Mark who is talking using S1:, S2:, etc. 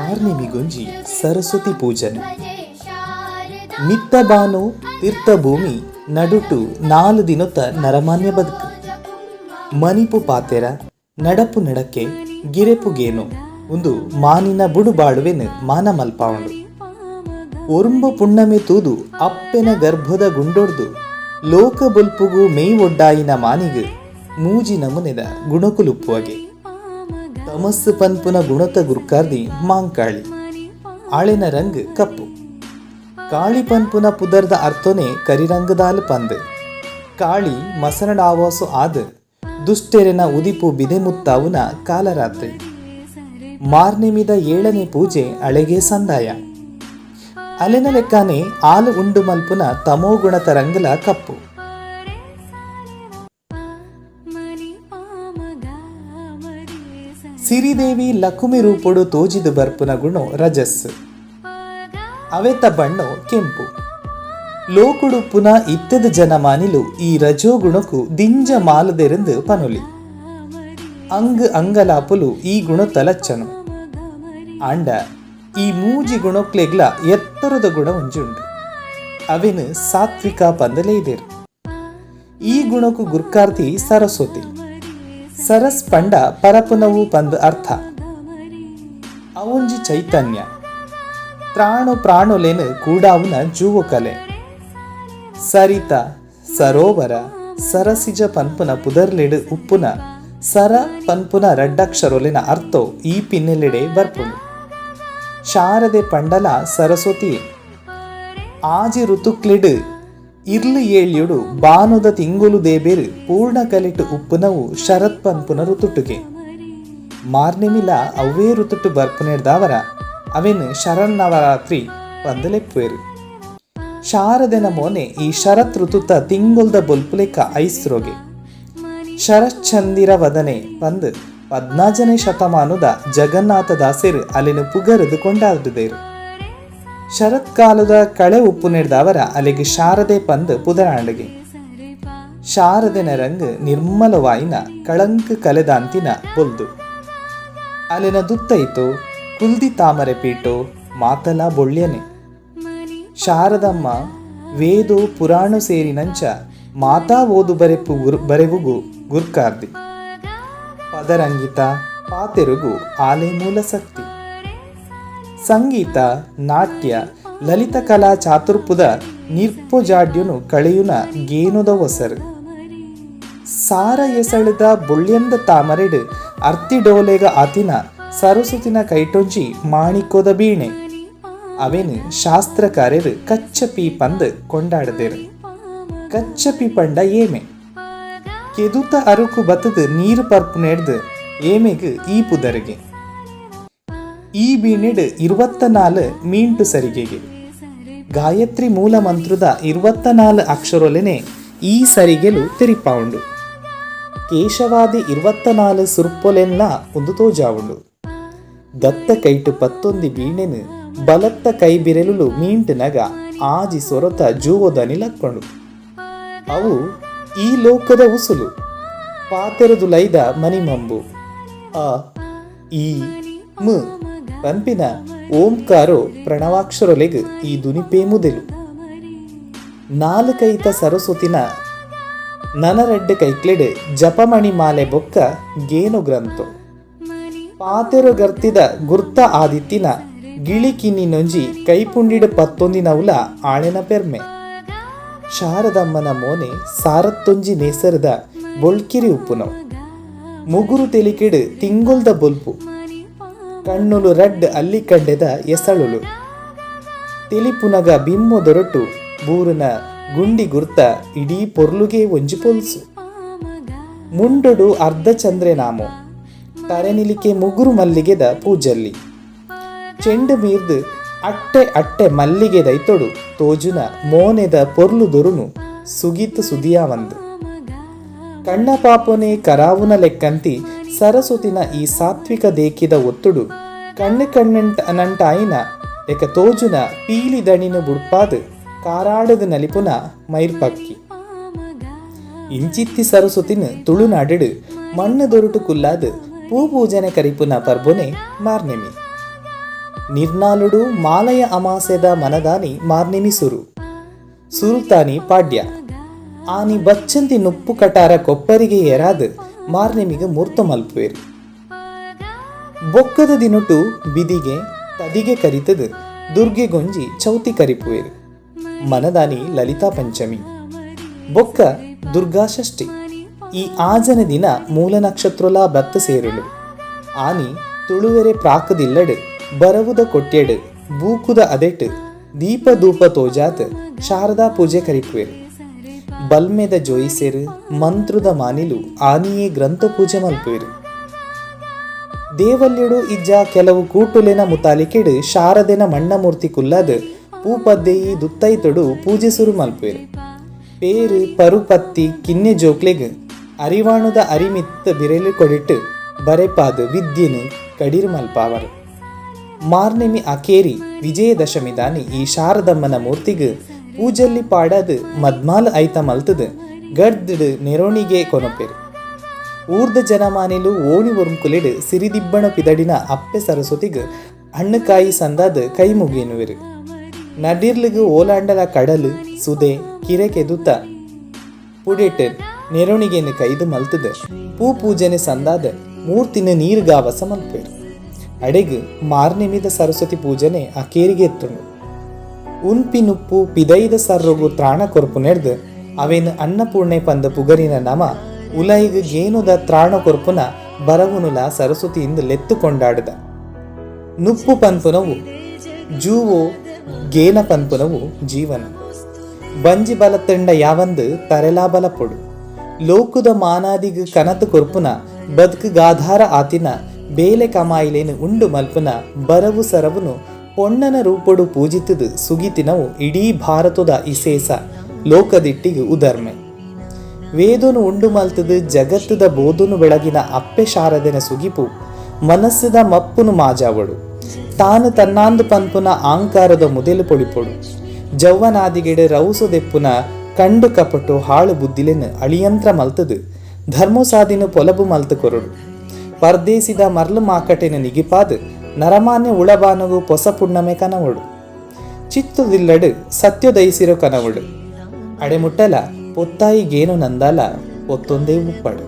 S1: ಆರ್ನಿಮಿಗೊಂಜಿ ಸರಸ್ವತಿ ಪೂಜನೆ ಮಿತ್ತಬಾನು ತೀರ್ಥಭೂಮಿ ನಡುಟು 4 ದಿನೊತ್ತ ನರಮಾನ್ಯ ಬದುಕು ಮನಿಪು ಪಾತೆರ ನಡಪು ನಡಕೆ ಗಿರೆಪುಗೇನು ಒಂದು ಮಾನಿನ ಬುಡು ಬಾಳುವೆನು ಮಾನ ಮಲ್ಪಾವಣು ಒರುಂಬ ಪುಣ್ಣಮೆ ತೂದು ಅಪ್ಪೆನ ಗರ್ಭದ ಗುಂಡೊಡ್ದು ಲೋಕ ಬೊಲ್ಪುಗು ಮೇಯ್ ಒಡ್ಡಾಯಿನ ಮಾನಿಗು ಮೂಜಿ ನಮುನೆದ ಗುಣಕುಲುಪ್ಪುವಗೆ ತಮಸ್ಸು ಪನ್ಪುನ ಗುಣತ ಗುರ್ಕಾರ್ದಿ ಮಾಂಕಾಳಿ ಆಳೆನ ರಂಗ್ ಕಪ್ಪು ಕಾಳಿ ಪನ್ಪುನ ಪುದರ್ದ ಅರ್ಥನೆ ಕರಿರಂಗದಾಲು ಪಂದ್ ಕಾಳಿ ಮಸನಡ ಆವಾಸು ಆದ ದುಷ್ಟೆರೆನ ಉದಿಪು ಬಿದೆ ಮುತ್ತಾವುನ ಕಾಲರಾತ್ರಿ ಮಾರ್ನೆಮಿದ 7ನೇ ಪೂಜೆ ಅಳೆಗೆ ಸಂದಾಯ ಅಲೆನ ಲೆಕ್ಕಾನೆ ಆಲು ಉಂಡು ಮಲ್ಪುನ ತಮೋಗುಣತ ರಂಗಲ ಕಪ್ಪು ಸಿರಿದೇವಿ ಲಕುಮಿ ರೂಪೊಡು ತೋಜಿದು ಬರ್ಪುನ ಗುಣೋ ರಜಸ್ ಅವೆತ ಬಣ್ಣು ಕೆಂಪು ಲೋಕುಡುಪ್ಪುನ ಇತ್ತದ ಜನ ಮಾನಿಲು ಈ ರಜೋ ಗುಣಕು ದಿಂಜ ಮಾಲದೆರೆಂದು ಪನುಲಿ ಅಂಗ್ ಅಂಗಲಾಪುಲು ಈ ಗುಣ ತಲಚ್ಚನು ಆಂಡ ಈ ಮೂಜಿ ಗುಣಕ್ಲೆಗ್ಲ ಎತ್ತರದ ಗುಣ ಒಂಜುಂಡು ಅವೆನು ಸಾತ್ವಿಕ ಪಂದಲೇ ಇದೇರು ಈ ಗುಣಕು ಗುರ್ಕಾರ್ತಿ ಸರಸ್ವತಿ ಸರಸ್ ಪಂಡ ಪರಪುನವು ಪಂದ ಅರ್ಥ ಅವೊಂಜಿ ಚೈತನ್ಯ ತ್ರಾಣು ಪ್ರಾಣುಲೆನು ಕೂಡಾವುನ ಜೂವು ಕಲೆ ಸರಿತ ಸರೋವರ ಸರಸಿಜ ಪನ್ಪುನ ಪುದರ್ಲೆಡು ಉಪ್ಪುನ ಸರ ಪನ್ಪುನ ರಡ್ಡಕ್ಷರೊಲೆನ ಅರ್ಥೋ ಈ ಪಿನ್ನೆಲೆಡೆ ಬರ್ಪುಂಡು ಶಾರದೆ ಪಂಡಲ ಸರಸ್ವತಿ ಆಜಿ ಋತುಕ್ಲೆಡು ಇರ್ಲು ಏಳ್ಯುಡು ಬಾನುದ ತಿಂಗುಲು ದೇಬೇರು ಪೂರ್ಣ ಕಲಿಟು ಉಪ್ಪುನವು ಶರತ್ ಪನ್ಪುನ ಋತುಟುಗೆ ಮಾರ್ನೆಮಿಲ ಅವೇ ಋತುಟು ಬರ್ಪುನೆಡ್ದಾವರ ಅವೆನು ಶರನ್ನವರಾತ್ರಿ ಪಂದಲೆಪ್ಪುವೆರು ಶಾರದೆನ ಮೋನೆ ಈ ಶರತ್ ಋತುತ ತಿಂಗುಲ್ದ ಬೊಲ್ಪುಲೆಕ್ಕ ಐಸ್ರೋಗೆ ಶರಶ್ಚಂದಿರ ವದನೆ ಪಂದ್ 14ನೇ ಶತಮಾನದ ಜಗನ್ನಾಥ ದಾಸರು ಅಲ್ಲಿನ ಪುಗರದು ಕೊಂಡಾಡಿದೇರು ಶರತ್ಕಾಲದ ಕಳೆ ಉಪ್ಪು ನೆಡ್ದವರ ಅಲ್ಲಿಗೆ ಶಾರದೆ ಪಂದ್ ಪುದರಾಂಡಗೆ ಶಾರದೆನ ರಂಗ್ ನಿರ್ಮಲವಾಯಿನ ಕಳಂಕ ಕಲೆದಾಂತಿನ ಬೊಲ್ದು ಅಲ್ಲಿನ ದುತ್ತೈತೋ ಕುಲ್ದಿ ತಾಮರೆ ಪೀಟೋ ಮಾತಲ ಬೊಳ್ಯನೆ ಶಾರದಮ್ಮ ವೇದೋ ಪುರಾಣ ಸೇರಿನಂಚ ಮಾತಾ ಓದು ಬರೆವುಗು ಗುರ್ಕಾರ್ದಿ ಪದರಂಗಿತ ಪಾತೆರುಗು ಆಲೆ ಮೂಲ ಶಕ್ತಿ ಸಂಗೀತ ನಾಟ್ಯ ಲಲಿತ ಕಲಾ ಚಾತುರ್ಪುದ ನಿರ್ಪೊಜಾಡ್ಯುನು ಕಳೆಯುನ ಗೇನುದ ಒಸರು ಸಾರ ಎಸಳಿದ ಬೊಳ್ಯಂದ ತಾಮರೆಡು ಅರ್ತಿಡೋಲೆಗ ಆತಿನ ಸರಸ್ವತಿನ ಕೈಟೊಂಚಿ ಮಾಣಿಕೋದ ಬೀಣೆ ಅವೆನು ಶಾಸ್ತ್ರಕಾರ್ಯರು ಕಚ್ಚಪಿ ಪಂದ್ ಕೊಂಡಾಡದೇರು ಕಚ್ಚಪಿ ಪಂಡ ಏಮೆ ಕೆದುತ ಅರುಕು ಬತ್ತದ ನೀರು ಪರ್ಪು ನೆಡ್ದು ಏಮೆಗು ಈ ಪುದರಿಗೆ ಈ ಬೀಣೆಡು 24 ಮೀಂಟು ಸರಿಗೆಗೆ ಗಾಯತ್ರಿ ಮೂಲ ಮಂತ್ರದ 24 ಅಕ್ಷರೊಲೆನೆ ಈ ಸರಿಗೆಲು ತೆರಿಪಾವುಂಡು ಕೇಶವಾದಿ 24 ಸುರ್ಪೊಲೆಲ್ಲ ಒಂದು ತೋಜಾವುಂಡು ದತ್ತ ಕೈಟು 11 ಬೀಣೆನು ಬಲತ್ತ ಕೈ ಬಿರೆಲು ಮೀಂಟು ನಗ ಆಜಿ ಸೊರತ ಜೂವೋದನಿ ಲಕ್ಕೊಂಡು ಅವು ಈ ಲೋಕದ ಉಸುಲು ಪಾತೆರದು ಲೈದ ಮನಿಮಂಬು ಅ ಈ ಮ ಪಂಪಿನ ಓಂಕಾರೋ ಪ್ರಣವಾಕ್ಷರೊಲೆಗು ಈ ದುನಿಪೇ ಮುದೆಲು 4 ಸರಸ್ವತಿನ ನನರೆಡ್ಡೆ ಕೈಕ್ಲೆಡು ಜಪಮಣಿ ಮಾಲೆ ಬೊಕ್ಕ ಗೇನು ಗ್ರಂಥೋ ಪಾತೆರು ಗರ್ತಿದ ಗುರ್ತ ಆದಿತ್ತಿನ ಗಿಳಿಕಿನ್ನಿ ನೊಂಜಿ ಕೈಪುಂಡಿಡು 11 ಆಳೆನ ಪೆರ್ಮೆ ಶಾರದಮ್ಮನ ಮೋನೆ ಸಾರತ್ತೊಂಜಿ ನೇಸರದ ಬೊಳ್ಕಿರಿ ಉಪ್ಪುನೋ ಮುಗುರು ತೆಲಿಕೆಡು ತಿಂಗುಲ್ದ ಬೊಲ್ಪು ಕಣ್ಣುಲು ರಡ್ ಅಲ್ಲಿ ಕಂಡೆದ ಎಸಳುಲು ತೆಲಿಪುನಗ ಬಿಮ್ಮು ದೊರಟು ಬೂರುನ ಗುಂಡಿ ಗುರ್ತ ಇಡೀ ಪೊರ್ಲುಗೆ ಒಂಜಿ ಪೊಲ್ಸು ಮುಂಡೊಡು ಅರ್ಧ ಚಂದ್ರೆ ನಾಮೋ ತರೆನಿಲಿಕೆ ಮುಗುರು ಮಲ್ಲಿಗೆದ ಪೂಜಲ್ಲಿ ಚೆಂಡು ಮೀರ್ದು ಅಟ್ಟೆ ಅಟ್ಟೆ ಮಲ್ಲಿಗೆ ದೈತೊಡು ತೋಜುನ ಮೋನೆದ ಪೊರ್ಲು ದೊರುನು ಸುಗೀತ ಸುದಿಯಾವಂದು ಕಣ್ಣ ಪಾಪೊನೆ ಕರಾವುನ ಲೆಕ್ಕಂತಿ ಸರಸ್ವತಿನ ಈ ಸಾತ್ವಿಕ ದೇಕಿದ ಒತ್ತುಡು ಕಣ್ಣಂಟಾಯಿನ ಲೆಕ್ಕ ತೋಜುನ ಪೀಲಿ ದಣಿನ ಬುಡ್ಪಾದು ಕಾರಾಡದ ನಲಿಪುನ ಮೈರ್ಪಕ್ಕಿ ಇಂಚಿತ್ತಿ ಸರಸ್ವತಿನ ತುಳುನಾಡು ಮಣ್ಣು ದೊರುಟು ಕುಲ್ಲಾದು ಪೂ ಪೂಜನೆ ಕರಿಪುನ ಪರ್ಬೊನೆ ಮಾರ್ನೆಮಿ ನಿರ್ನಾಳುಡು ಮಾಲಯ ಅಮಾಸೆದ ಮನದಾನಿ ಮಾರ್ನಿಮಿ ಸುರುತಾನಿ ಪಾಡ್ಯ ಆನಿ ಬಚ್ಚಂತಿ ನುಪ್ಪು ಕಟಾರ ಕೊಪ್ಪರಿಗೆ ಏರಾದು ಮಾರ್ನಿಮಿಗೆ ಮೂರ್ತ ಮಲ್ಪುವೆರು. ಬೊಕ್ಕದ ದಿನಟು ಬಿದಿಗೆ ತದಿಗೆ ಕರಿತದು ದುರ್ಗೆ ಗೊಂಜಿ ಚೌತಿ ಕರಿಪುವೆರು. ಮನದಾನಿ ಲಲಿತಾ ಪಂಚಮಿ ಬೊಕ್ಕ ದುರ್ಗಾ ಷಷ್ಠಿ. ಈ ಆಜನ ದಿನ ಮೂಲ ನಕ್ಷತ್ರಲ ಬತ್ತ ಸೇರುಳು. ಆನಿ ತುಳುವೆರೆ ಪ್ರಾಕದಿಲ್ಲಡು ಬರವುದ ಕೊಟ್ಯಡು ಬೂಕುದ ಅದೆಟ್ಟು ದೀಪ ಧೂಪ ತೋಜಾತ್ ಶಾರದಾ ಪೂಜೆ ಕರಿಪುವೆರು. ಬಲ್ಮೆದ ಜೋಯಿಸೆರು ಮಂತ್ರದ ಮಾನಿಲು ಆನಿಯೇ ಗ್ರಂಥ ಪೂಜೆ ಮಲ್ಪುವೆರು. ದೇವಲ್ಯಡು ಇಜ್ಜ ಕೆಲವು ಕೂಟುಲೆನ ಮುತಾಲಿಕೆಡು ಶಾರದೆನ ಮಣ್ಣಮೂರ್ತಿ ಕುಲ್ಲದು ಪೂಪದ್ದೆಯಿ ದುತ್ತೈತೊಡು ಪೂಜೆ ಸುರು ಮಲ್ಪುವೆರು. ಪೇರು ಪರುಪತ್ತಿ ಕಿನ್ನೆ ಜೋಕ್ಲೆಗ್ ಅರಿವಾಣುದ ಅರಿಮಿತ್ತ ಬಿರೆಲು ಕೊಡಿಟ್ಟು ಬರೆಪಾದ ವಿದ್ಯೆನು ಕಡಿರು ಮಲ್ಪಾವರು. ಮಾರ್ನೆಮಿ ಅಕೇರಿ ವಿಜಯದಶಮಿದಾನಿ ಈ ಶಾರದಮ್ಮನ ಮೂರ್ತಿಗೆ ಪೂಜಲ್ಲಿ ಪಾಡದು ಮದ್ಮಾಲ್ ಐತ ಮಲ್ತದು ಗಡ್ದು ನೆರೋಣಿಗೆ ಕೊನಪೆರು. ಊರ್ದ ಜನಮಾನಿಲು ಓಣಿ ಒರ್ಮುಕುಲೆಡು ಸಿರಿದಿಬ್ಬಣ ಪಿದಡಿನ ಅಪ್ಪೆ ಸರಸ್ವತಿಗೆ ಹಣ್ಣುಕಾಯಿ ಸಂದಾದ ಕೈ ಮುಗಿಯನುವೆರು. ನಡಿರ್ಲಿಗೆ ಓಲಾಂಡಲ ಕಡಲು ಸುದೆ ಕಿರೆ ಕೆದುತ್ತ ಪುಡೆಟ್ ನೆರೋಣಿಗೆನು ಕೈದು ಮಲ್ತದ ಪೂ ಪೂಜನೆ ಸಂದಾದ ಮೂರ್ತಿನ ನೀರ್ಗಾವಸ ಮಲ್ಪೇರು. ಅಡೆಗು ಮಾರ್ನಿಮಿದ ಸರಸ್ವತಿ ಪೂಜನೆ ಅಕೇರಿಗೆ ಎತ್ತುಂಡು. ಉನ್ಪಿನುಪ್ಪು ಪಿದೈದ ಸರ್ರೊಗು ತ್ರಾಣ ಕೊರ್ಪು ನೆಡ್ದು ಅವೇನು ಅನ್ನಪೂರ್ಣೆ ಪಂದ ಪುಗರಿನ ನಮ ಉಲೈಗು ಗೇನುದ ತ್ರಾಣ ಕೊರ್ಪುನ ಬರವುನುಲ ಸರಸ್ವತಿಯಿಂದ ಲೆತ್ತು ಕೊಂಡಾಡದ. ನುಪ್ಪು ಪನ್ಪುನವು ಜೂವೋ ಗೇನ ಪನ್ಪುನವು ಜೀವನ. ಬಂಜಿ ಬಲತಂಡ ಯಾವಂದು ತರೆಲಾ ಬಲಪೊಡು. ಲೋಕುದ ಮಾನಾದಿಗು ಕನತು ಕೊರ್ಪುನ ಬದುಕು ಗಾಧಾರ ಆತಿನ ಬೇಲೆ ಕಮಾಯಿಲೇನು ಉಂಡು ಮಲ್ಪುನ ಬರವು ಸರವುನು ಪೊಣ್ಣನ ರೂಪೊಡು ಪೂಜಿತದು ಸುಗಿತಿನವು ಇಡೀ ಭಾರತದ ಇಸೇಸ ಲೋಕದಿಟ್ಟಿಗೆ ಉದರ್ಮೆ. ವೇದನು ಉಂಡು ಮಲ್ತದು ಜಗತ್ತದ ಬೋಧನು ಬೆಳಗಿನ ಅಪ್ಪೆ ಶಾರದೆನ ಸುಗಿಪು ಮನಸ್ಸದ ಮಪ್ಪುನು ಮಾಜಾವಡು. ತಾನು ತನ್ನಾಂದು ಪನ್ಪುನ ಆಂಕಾರದ ಮುದೆಲು ಪೊಳಿಪೊಡು. ಜವ್ವನಾದಿಗೆಡೆ ರೌಸುದೆಪ್ಪುನ ಕಂಡು ಕಪಟು ಹಾಳು ಬುದ್ಧಿಲೆನು ಅಳಿಯಂತ್ರ ಮಲ್ತದು ಧರ್ಮಸಾದಿನ ಪೊಲಬು ಮಲ್ತು ಕೊರಡು. ಪರ್ದೇಸಿದ ಮರ್ಲು ಮಾಕಟೆನ ನಿಗಿಪಾದು ನರಮಾನ್ಯ ಉಳಬಾನಗು ಪೊಸ ಪುಣ್ಣಮೆ ಕನವಡು. ಚಿತ್ತುದಿಲ್ಲಡು ಸತ್ಯದೈಸಿರೋ ಕನವಡು. ಅಡೆಮುಟ್ಟಲ ಪೊತ್ತಾಯಿ ಗೇನು ನಂದಾಲ ಪೊತ್ತೊಂದೇ ಉಪ್ಪಡು.